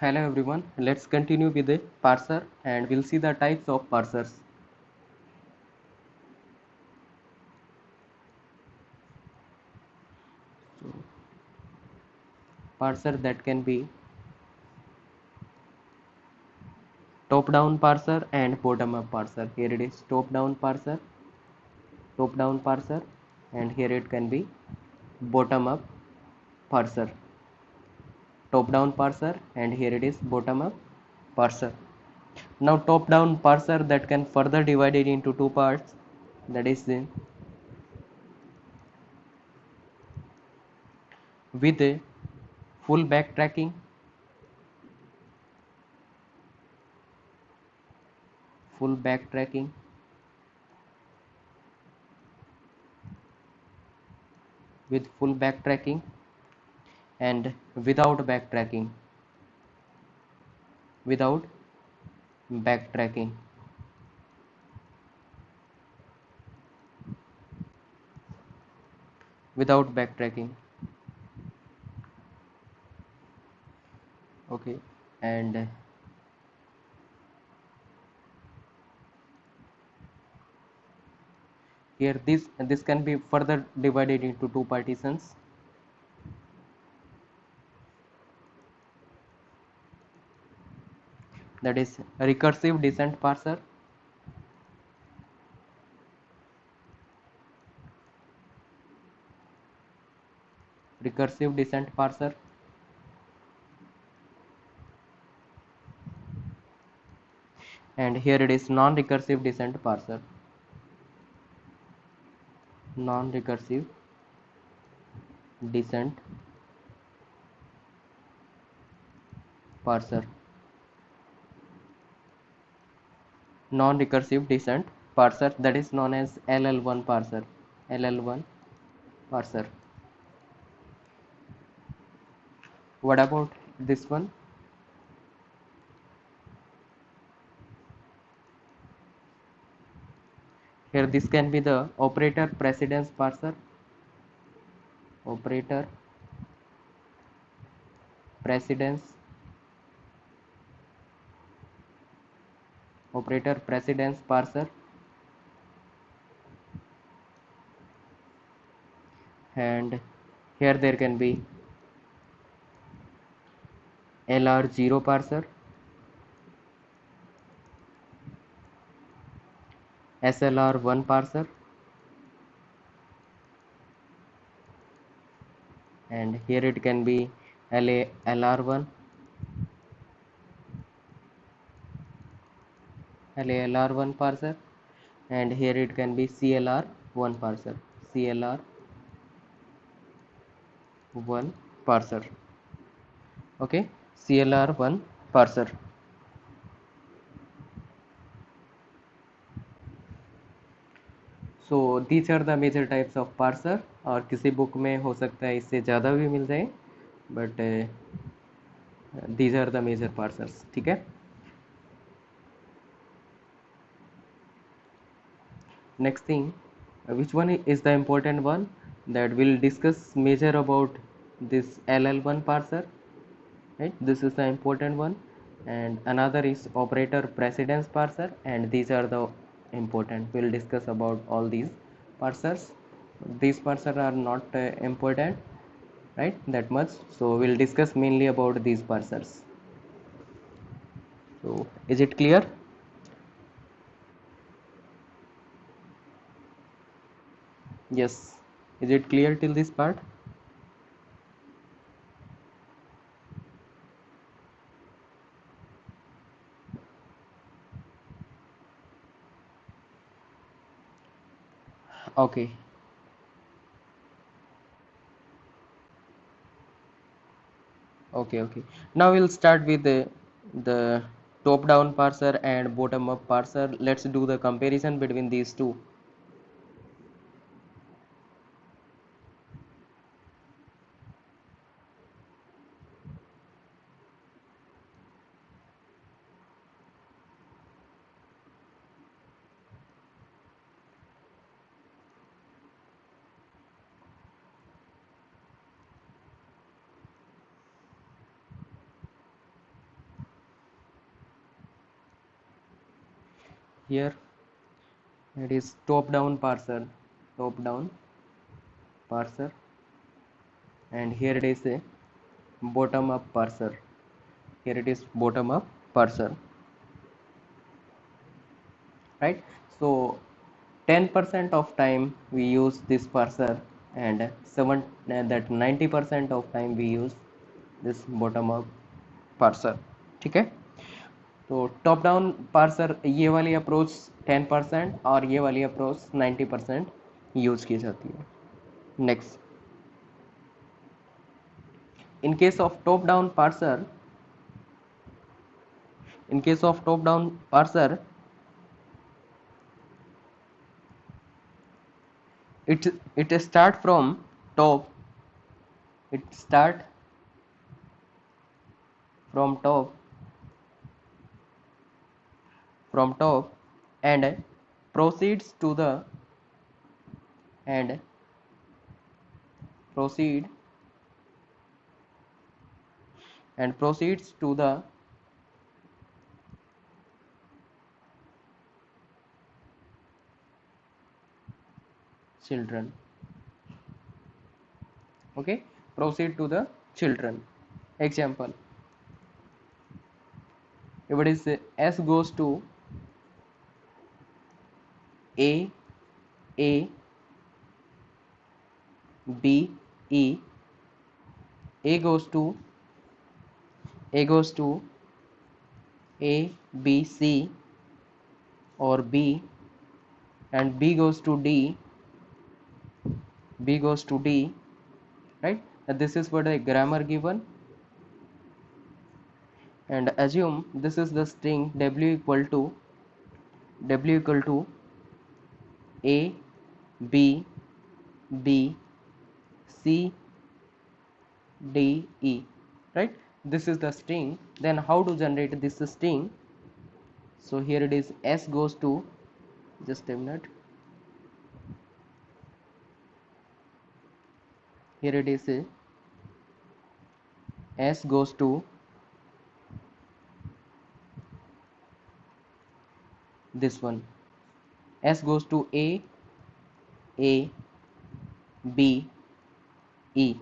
Hello everyone, let's continue with the parser and we'll see the types of parsers. So, parser that can be top down parser and bottom up parser. Here it is top down parser, and here it can be bottom up parser. Top down parser, and here it is bottom up parser. Now top down parser that can further divided into two parts, that is with a full backtracking, full backtracking with full backtracking and without backtracking. Without backtracking. Okay, and here this can be further divided into two partitions. That is recursive descent parser, recursive descent parser, and here it is non-recursive descent parser. Non-recursive descent parser. Non-recursive descent parser, that is known as LL1 parser. LL1 parser. What about this one? Here this can be the operator precedence parser. Operator precedence, operator precedence parser, and here there can be LR0 parser, SLR1 parser, and here it can be LALR1, LALR1 parser, and here it can be CLR1 parser, CLR1 parser. Okay, CLR1 parser. So these are the major types of parser, और किसी book में हो सकता है इससे ज़्यादा भी मिल जाए, but these are the major parsers. ठीक है. Next thing, which one is the important one that we'll discuss major about this LL1 parser, right? This is the important one, and another is operator precedence parser, and these are the important. We'll discuss about all these parsers. These parsers are not important, right, that much, so we'll discuss mainly about these parsers. So is it clear? Yes, is it clear till this part? Okay. Okay. Now we'll start with the top down parser and bottom up parser. Let's do the comparison between these two. here it is top down parser, top down parser, and here it is a bottom up parser, here it is bottom up parser, right? So 10% of time we use this parser, and 90% of time we use this bottom up parser, ठीक है? तो top down parser ये वाली approach 10% और ये वाली approach 90% use की जाती है. Next, in case of top down parser, in case of top down parser, it start from top, it start from top, from top and proceeds to the, and proceed and proceeds to the children. Okay, proceed to the children. Example, if it is S goes to A, A, B, E, A goes to A, B, C, or B, and B goes to D, B goes to D, right? And this is what a grammar given, and assume this is the string W equal to A, B, B, C, D, E, right? This is the string. Then how to generate this string? So here it is S goes to, just a minute, here it is S goes to this one, S goes to A, B, E.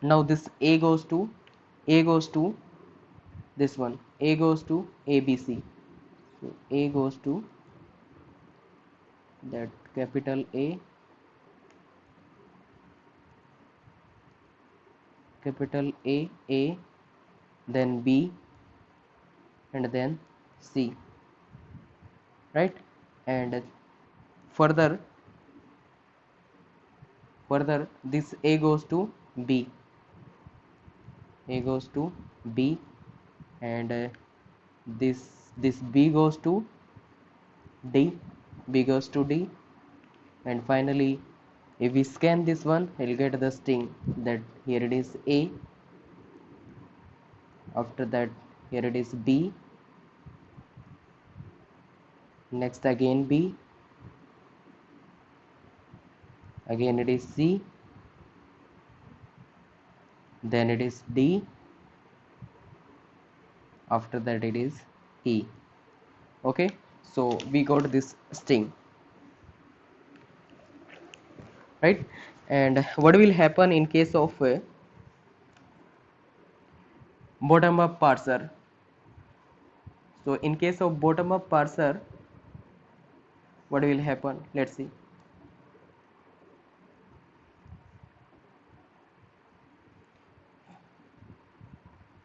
Now this A goes to this one, A goes to ABC. So A goes to that capital A, then B, and then C, right? And further this A goes to B, and this B goes to D, and finally if we scan this one, we'll get the string that here it is A, after that here it is B, next again B, again it is C, then it is D, after that it is E. Okay, so we got this string, right? And what will happen in case of a bottom up parser? So in case of bottom up parser, what will happen? Let's see.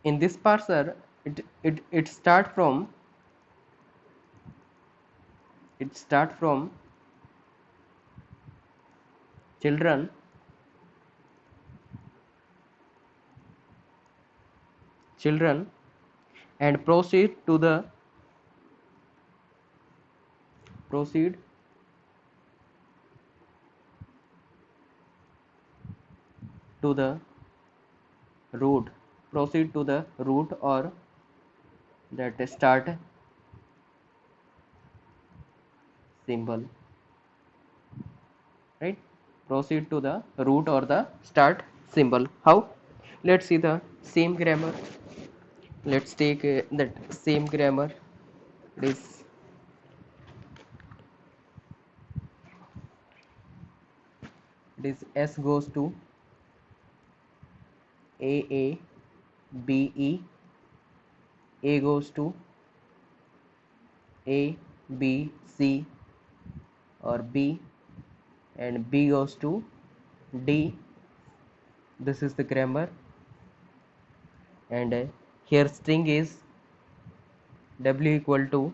In this parser, it start from children, and proceed to the root, or that start symbol, right? Proceed to the root or the start symbol. How? Let's see the same grammar. Let's take that same grammar. It is this S goes to A, B, E, A goes to A, B, C or B, and B goes to D. This is the grammar, and here string is W equal to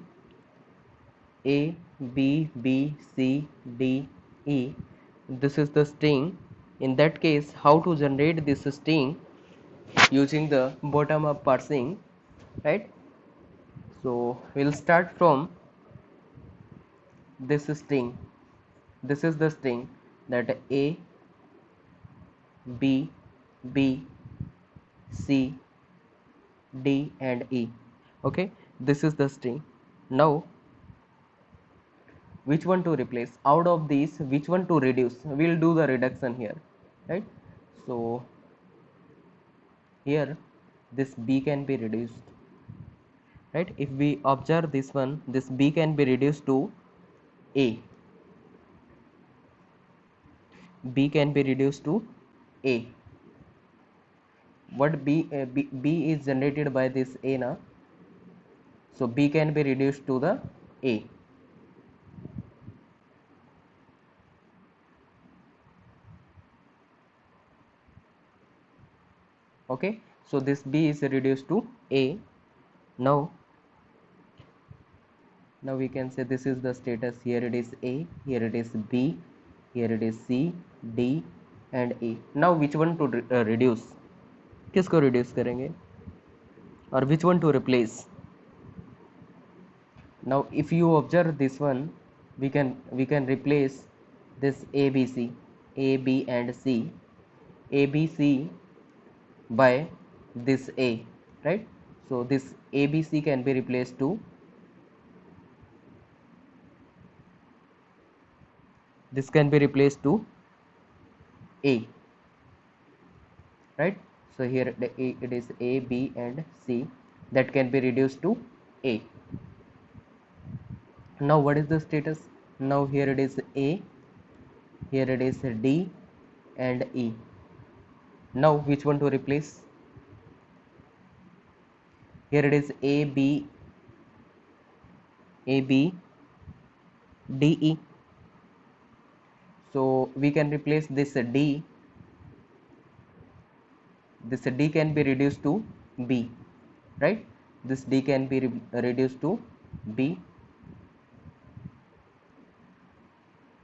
A, B, B, C, D, E. This is the string. In that case, how to generate this string using the bottom up parsing, right? So we'll start from this string. This is the string that A, B, B, C, D and E. Okay, this is the string. Now which one to replace? Out of these, which one to reduce? We'll do the reduction here, right? So here this B can be reduced, right? If we observe this one, this B can be reduced to A. B can be reduced to A. What B is generated by this A now, so B can be reduced to the A. Okay, so this B is reduced to A. Now we can say this is the status. Here it is A, here it is B, here it is C, D and E. Now which one to reduce? किसको reduce करेंगे और which one to replace? Now if you observe this one, we can replace this A, B, C, A, B and C, A, B, C by this A, right? So this A, B, C can be replaced to this can be replaced to A, right? So here it is A, B and C that can be reduced to A. Now what is the status? Now here it is A, here it is D and E. Now which one to replace? Here it is A, B, D, E. So we can replace this D. This D can be reduced to B, right? This D can be reduced to B.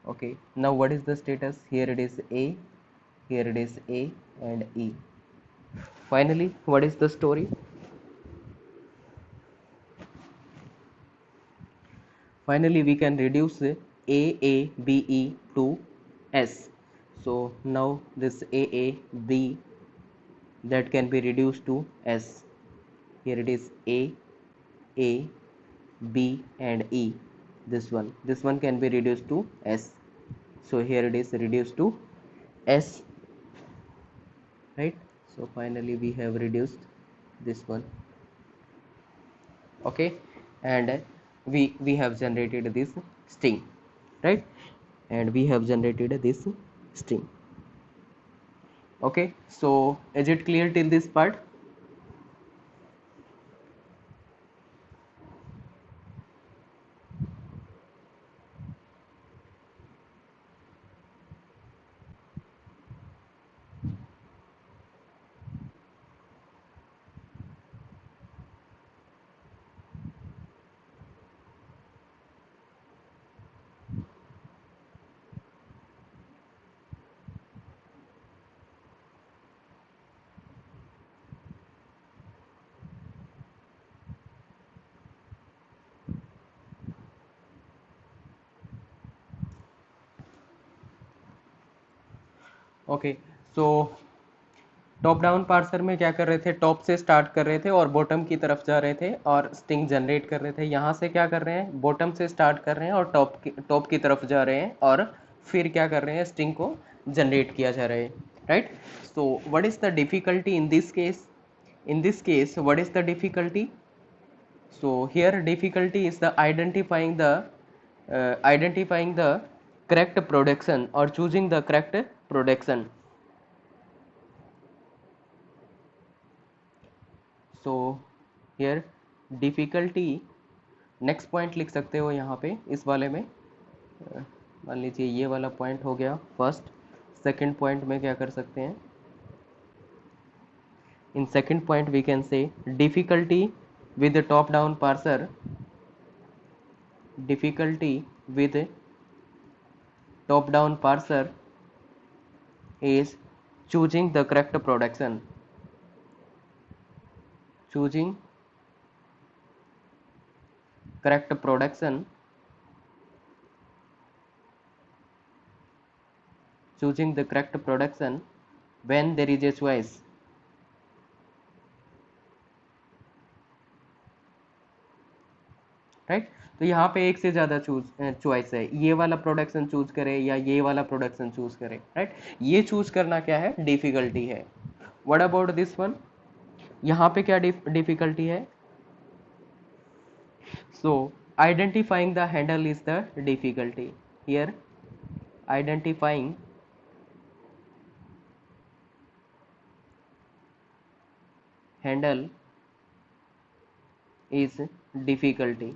Okay, now what is the status? Here it is A, here it is A and E. Finally, what is the story? Finally, we can reduce A, B, E to S. So now this A, B that can be reduced to S. Here it is A, B and E. This one can be reduced to S. So here it is reduced to S, right? So finally we have reduced this one. Okay, and we have generated this string, right? And we have generated this string. Okay, so is it clear till this part? Okay, so top down parser में क्या कर रहे थे? Top से start कर रहे थे और बॉटम की तरफ जा रहे थे और स्ट्रिंग जनरेट कर रहे थे। यहाँ से क्या कर रहे हैं? बॉटम से स्टार्ट कर रहे हैं और टॉप की तरफ जा रहे हैं और फिर क्या कर रहे हैं? स्ट्रिंग को जनरेट किया जा रहा है, right? So what is the difficulty in this case? In this case, what is the difficulty? So here difficulty is the identifying the correct production or choosing the correct production. So here difficulty, next point लिख सकते हो यहाँ पे इस वाले में। मान लीजिए ये वाला पॉइंट हो गया फर्स्ट। सेकंड पॉइंट में क्या कर सकते हैं, in second point we can say difficulty with top down parser, difficulty with top down parser is choosing the correct production, choosing correct production, choosing the correct production when there is a choice, right. तो यहाँ पे एक से ज़्यादा choice है, ये वाला production choose करे या ये वाला प्रोडक्शन चूज करे, राइट। ये चूज करना क्या है, डिफिकल्टी है। व्हाट अबाउट दिस वन, यहाँ पे क्या डिफिकल्टी है, so identifying the handle is the difficulty here, identifying handle is difficulty,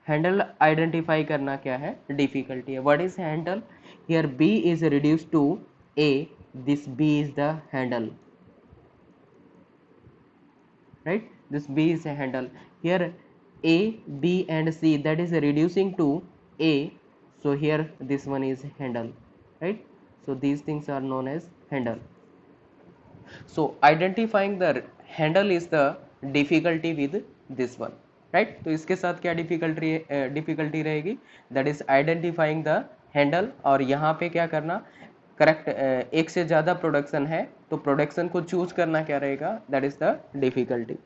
handle identify करना क्या है, डिफिकल्टी है। What is handle, here B is reduce to A, this B is the handle, right, this b is a handle. Here a, b and c, that is reducing to a, so here this one is handle, right. So these things are known as handle. So identifying the handle is the difficulty with this one, right. तो इसके साथ क्या difficulty रहेगी, that is identifying the handle. और यहाँ पे क्या करना, करेक्ट, एक से ज़्यादा प्रोडक्शन है तो प्रोडक्शन को चूज करना क्या रहेगा, that is the difficulty.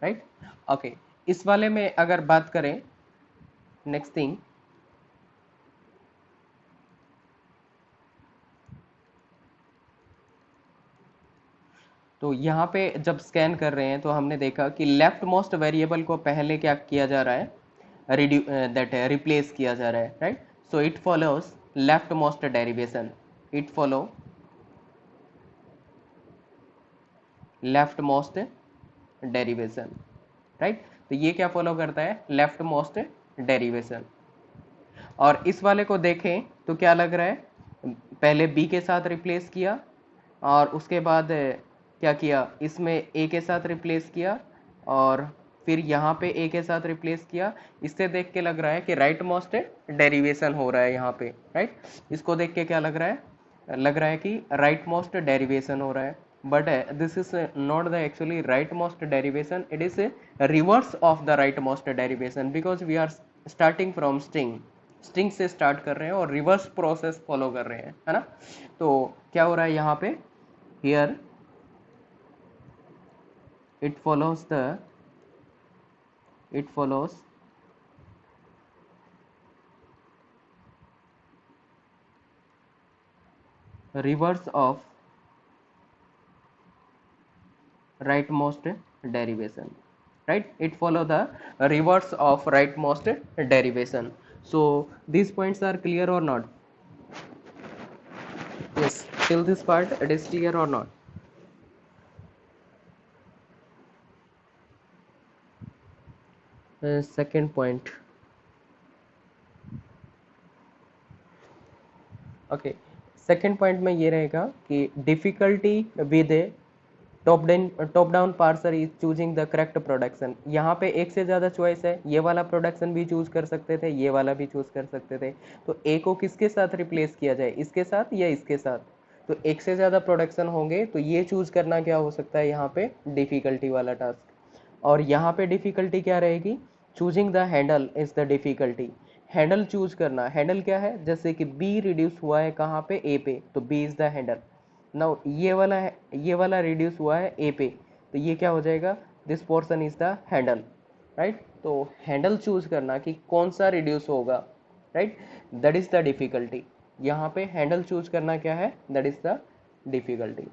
Right, okay. इस वाले में अगर बात करें, नेक्स्ट थिंग, तो यहाँ पे जब स्कैन कर रहे हैं तो हमने देखा कि लेफ्ट मोस्ट वेरिएबल को पहले क्या किया जा रहा है, दैट रिप्लेस किया जा रहा है, right. So it follows left most derivation, it follow left most derivation, right. तो ये क्या फॉलो करता है, लेफ्ट मोस्ट डेरिवेशन। और इस वाले को देखें तो क्या लग रहा है, पहले बी के साथ रिप्लेस किया और उसके बाद क्या किया, इसमें ए के साथ रिप्लेस किया और फिर यहाँ पे ए के साथ रिप्लेस किया। इससे देख के लग रहा है कि राइट मोस्ट डेरिवेशन हो रहा है यहाँ पे, राइट। इसको देख के क्या लग रहा है कि राइट मोस्ट डेरिवेशन हो रहा है, but this is not the actually rightmost derivation, it is a reverse of the rightmost derivation because we are starting from string से स्टार्ट कर रहे हैं और रिवर्स प्रोसेस फॉलो कर रहे हैं, है ना। तो क्या हो रहा है यहाँ पे, here it follows reverse of rightmost derivation, right, it follow the reverse of rightmost derivation. So these points are clear or not, yes, till this part it is clear or not. Second point, okay, second point में ये रहेगा कि difficulty with top down parser is choosing the correct production. यहाँ पे एक से ज़्यादा choice है, ये वाला प्रोडक्शन भी चूज कर सकते थे, ये वाला भी चूज कर सकते थे। तो ए को किसके साथ रिप्लेस किया जाए, इसके साथ या इसके साथ। तो एक से ज़्यादा प्रोडक्शन होंगे तो ये चूज करना क्या हो सकता है, यहाँ पे डिफिकल्टी वाला टास्क। और यहाँ पे डिफिकल्टी क्या रहेगी, choosing the handle is the difficulty. Handle choose करना, हैंडल क्या है, जैसे कि बी रिड्यूस हुआ है कहाँ पे, ए पे, तो B is the handle. Now ये वाला रिड्यूस हुआ है ए पे, तो ये क्या हो जाएगा, this portion is the handle, right. तो हैंडल चूज करना कि कौन सा रिड्यूस होगा, right, that is the difficulty. यहाँ पे हैंडल चूज करना क्या है, that is the difficulty.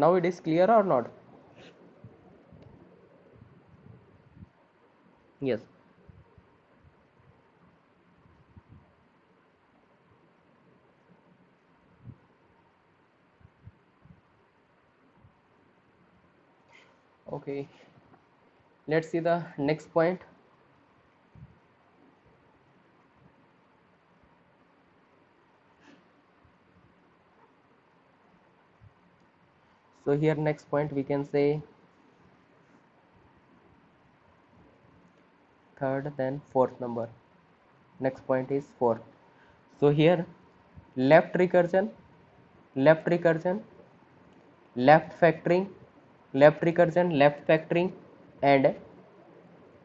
Now it is clear or not? Yes. Okay, let's see the next point. So here next point we can say third, then fourth number. Next point is fourth. So here left recursion, left recursion, left factoring, left recursion, left factoring, and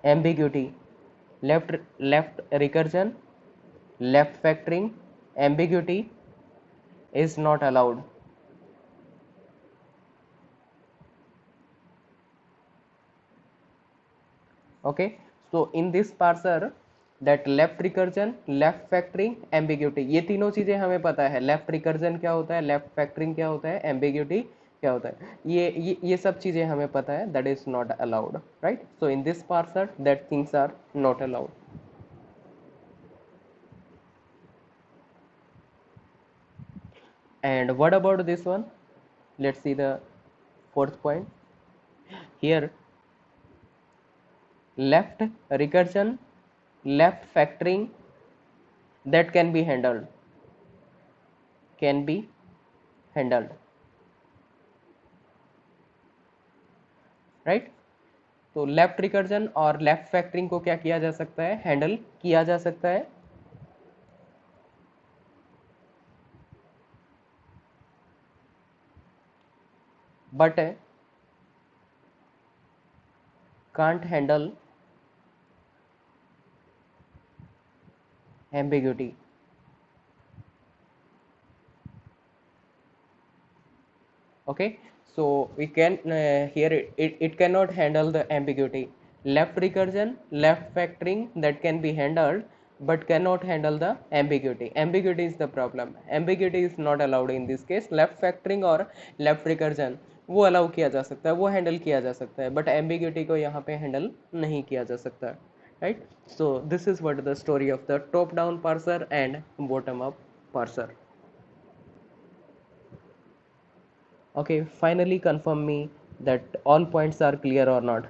ambiguity. Left recursion, left factoring, ambiguity is not allowed. Okay, so in this parser that left recursion, left factoring, ambiguity, ये तीनों चीजें हमें पता है. Left recursion क्या होता है, left factoring क्या होता है, एम्बिग्यूटी क्या होता है, ये सब चीजें हमें पता है. That is not allowed, right? So in this parser that things are not allowed. And what about this one? Let's see the fourth point. Here left recursion, left factoring, that can be handled, right? तो left recursion और left factoring को क्या किया जा सकता है, handle किया जा सकता है. But can't handle ambiguity. Okay, so we can here it cannot handle the ambiguity. Left recursion, left factoring, that can be handled but cannot handle the ambiguity. Ambiguity is the problem. Ambiguity is not allowed in this case. Left factoring और left recursion वो allow किया जा सकता है, वो handle किया जा सकता है, बट एम्बिग्यूटी को यहाँ पे हैंडल नहीं किया जा सकता है, right? So this is what the story of the top down parser and bottom up parser. Okay, finally confirm me that all points are clear or not.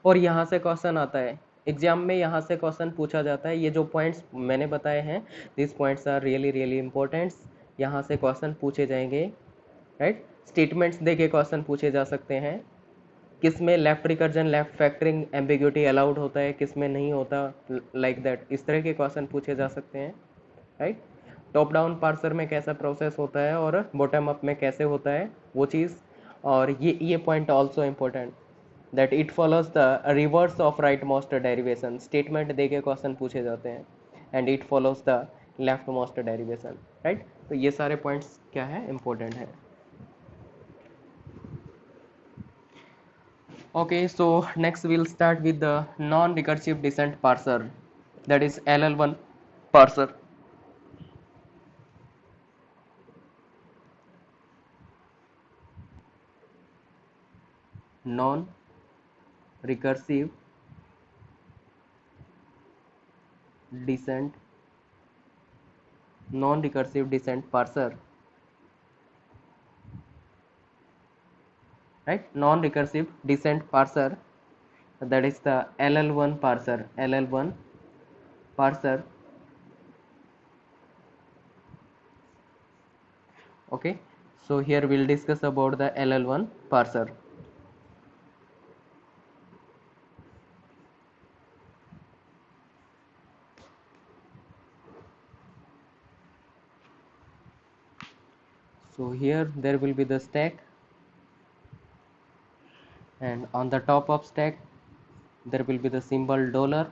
और यहाँ से क्वेश्चन आता है एग्जाम में, यहाँ से क्वेश्चन पूछा जाता है. ये जो पॉइंट्स मैंने बताए हैं, this points are really really importants. यहाँ से क्वेश्चन पूछे जाएंगे, राइट? स्टेटमेंट्स देके क्वेश्चन पूछे जा सकते हैं. किस में left recursion, left factoring, ambiguity allowed होता है, किस में नहीं होता, लाइक दैट. इस तरह के क्वेश्चन पूछे जा सकते हैं, राइट? टॉप डाउन पार्सर में कैसा प्रोसेस होता है और बॉटम अप में कैसे होता है, वो चीज़. और ये point also important that it follows the reverse of rightmost derivation. Statement दे के क्वेश्चन पूछे जाते हैं and it follows the leftmost derivation, right? तो ये सारे पॉइंट्स क्या है, इंपॉर्टेंट है. Okay, so next we'll start with the non-recursive descent parser, that is LL1 parser. Non-recursive descent, non-recursive descent parser, right? Non-recursive descent parser, that is the LL1 parser. LL1 parser. Okay, so here we'll discuss about the LL1 parser. So here there will be the stack, and on the top of stack there will be the symbol dollar,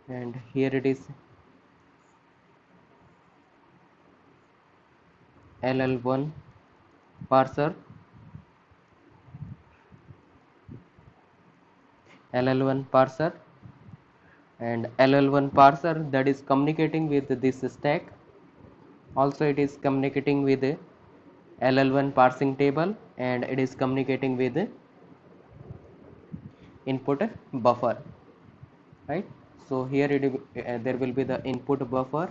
and here it is LL1 parser, LL1 parser, and LL1 parser that is communicating with this stack. Also it is communicating with LL1 parsing table, and it is communicating with input buffer, right? So here there will be the input buffer,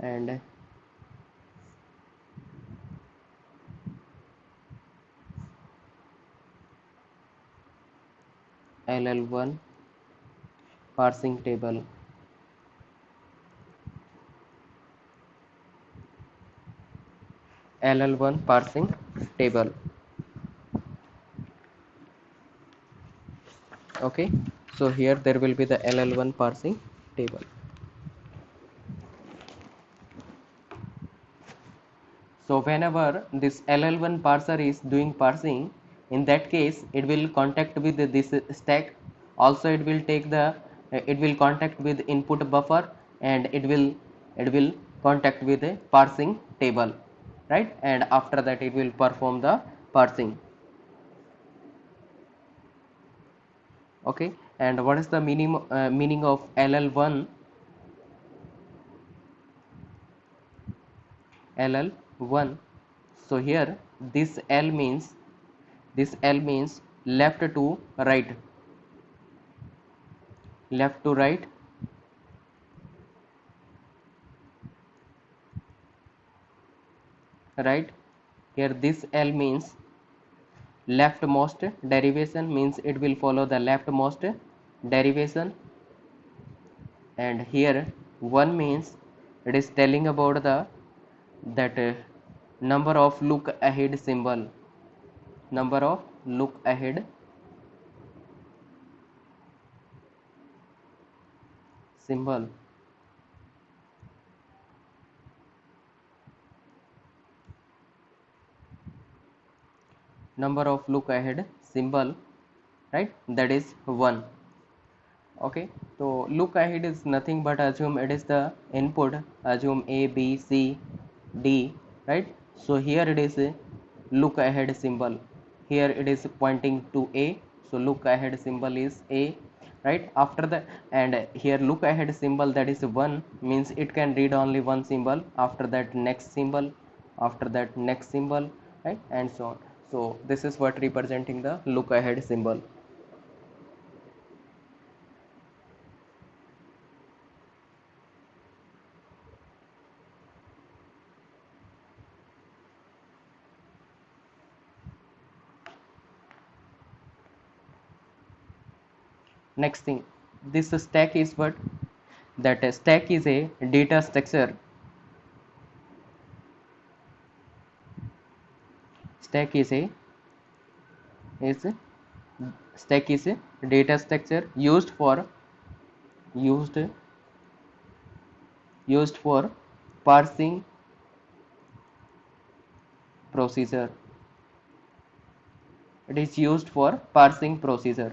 and LL1 parsing table. LL1 parsing table. Okay, so here there will be the LL1 parsing table. So whenever this LL1 parser is doing parsing, in that case it will contact with this stack. Also it will take the it will contact with input buffer, and it will contact with a parsing table, right? And after that it will perform the parsing. Okay, and what is the meaning of LL1? LL1. So here this L means left to right, left to right, right. Here this L means leftmost derivation, means it will follow the leftmost derivation. And here 1 means it is telling about the that number of look ahead symbol, number of look ahead symbol. Number of look ahead symbol, right? That is 1. Okay, so look ahead is nothing but assume it is the input, assume A B C D, right? So here it is a look ahead symbol, here it is pointing to A, so look ahead symbol is A, right? After that, and here look ahead symbol, that is 1, means it can read only one symbol, after that next symbol, after that next symbol, right? And so on. So this is what representing the look ahead symbol. Next thing, this stack is what? That a stack is a data structure. Stack is a is stack is a data structure used used for parsing procedure. It is used for parsing procedure.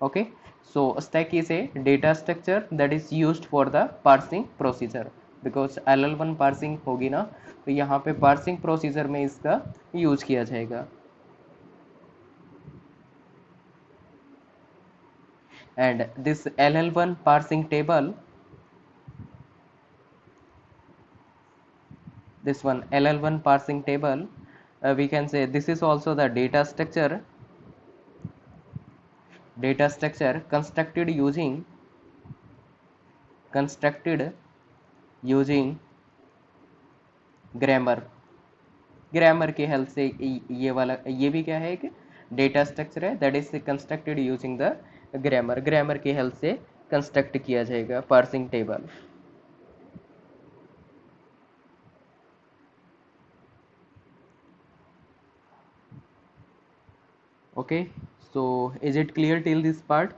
Okay, so a stack is a data structure that is used for the parsing procedure, because LL1 parsing होगी ना, तो यहाँ पे parsing procedure में इसका use किया जाएगा. And this LL1 parsing table, this one LL1 parsing table, we can say this is also the data structure constructed using grammar. Grammar की हेल्प से ये वाला ये भी क्या है, एक डेटा स्ट्रक्चर है, that is constructed using the grammar. Grammar की हेल्प से कंस्ट्रक्ट किया जाएगा parsing table. Okay, so is it clear till this part?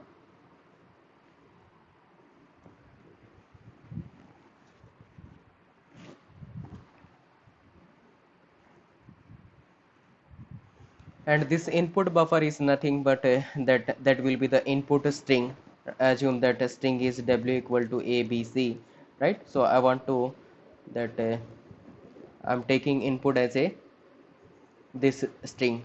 And this input buffer is nothing but that will be the input string. Assume that a string is w equal to a b c, right? So I want to that I'm taking input as a this string.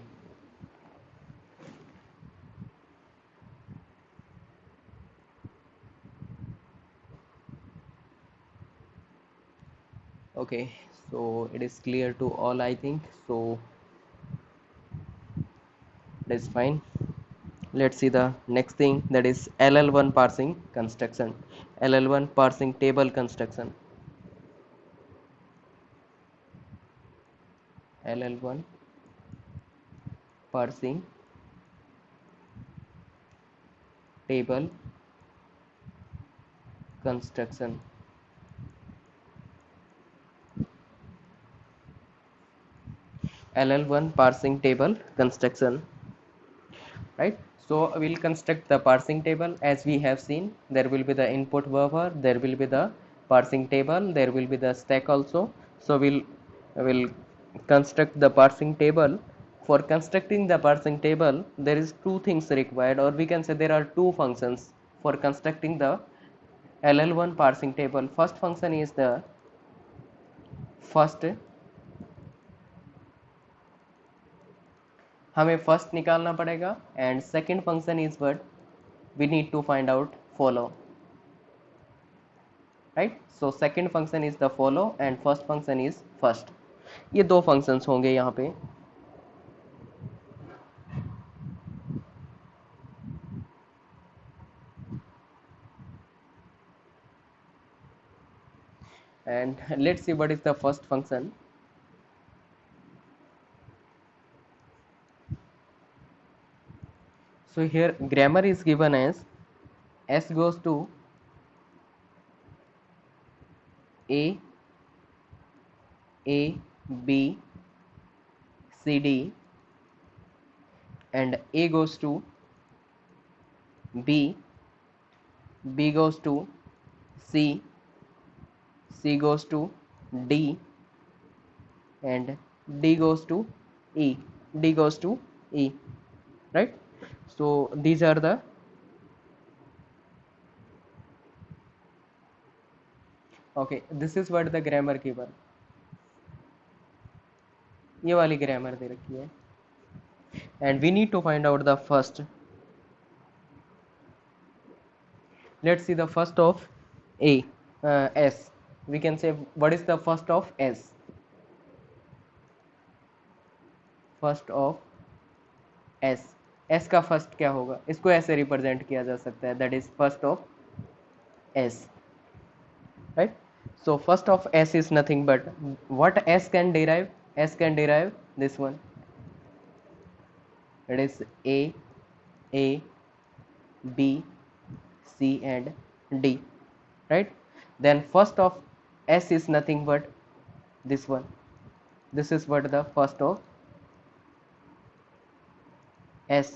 Okay, so it is clear to all, I think. So that's fine. Let's see the next thing, that is LL1 parsing construction. LL1 parsing table construction. LL1 parsing table construction. LL1 parsing table construction, right? So we'll construct the parsing table. As we have seen, there will be the input buffer, there will be the parsing table, there will be the stack also. So we'll construct the parsing table. For constructing the parsing table, there is two things required, or we can say there are two functions for constructing the LL1 parsing table. First function is the first, हमें first निकालना पड़ेगा, and second function is what we need to find out follow, right? So second function is the follow and first function is first. ये दो functions होंगे यहाँ पे. And let's see what is the first function. So here grammar is given as s goes to a b c d, and a goes to b, b goes to c, c goes to d, and d goes to e, d goes to e, right? So these are the, okay, this is what the grammar given. ये वाली grammar दे रखी है, and we need to find out the first. Let's see the first of a, s. We can say what is the first of s. First of s, s का first क्या होगा, इसको ऐसे represent किया जा सकता है, that is first of s, right? So first of s is nothing but what s can derive. S can derive this one, it is a b c and d, right? Then first of s is nothing but this one. This is what the first of s,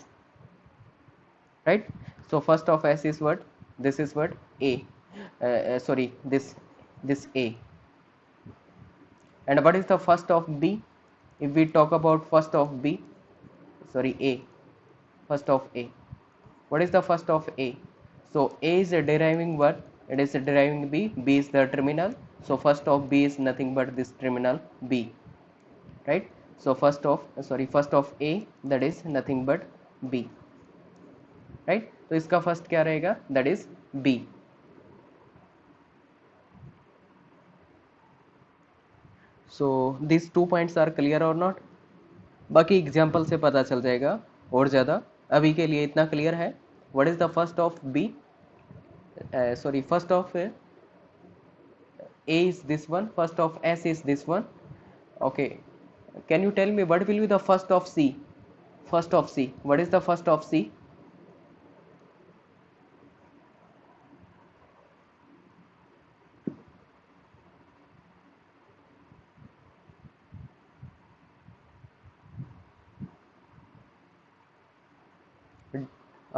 right? So first of s is what, this is what a, sorry, this a. And what is the first of b? If we talk about first of b, sorry, a, first of a, what is the first of a? So a is deriving what, it is deriving b, b is the terminal, so first of b is nothing but this terminal b, right? So first of, sorry, first of a, that is nothing but b, right? तो इसका first क्या रहेगा, that is b. So these 2 points are clear or not? बाकी example से पता चल जाएगा और ज़्यादा, अभी के लिए इतना क्लियर है. What is the first of b, sorry, first of a is this one, first of s is this one. Okay, can you tell me what will be the first of c? First of c, what is the first of c?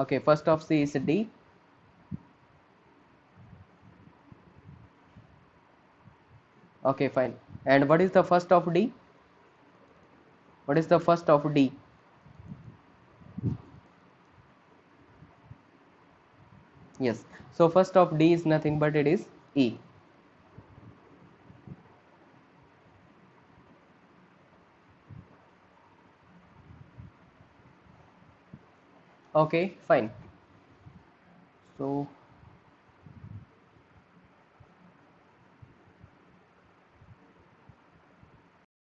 Okay, first of c is d. Okay, fine. And what is the first of d? What is the first of d? Yes, so first of d is nothing but it is e. Okay, fine. So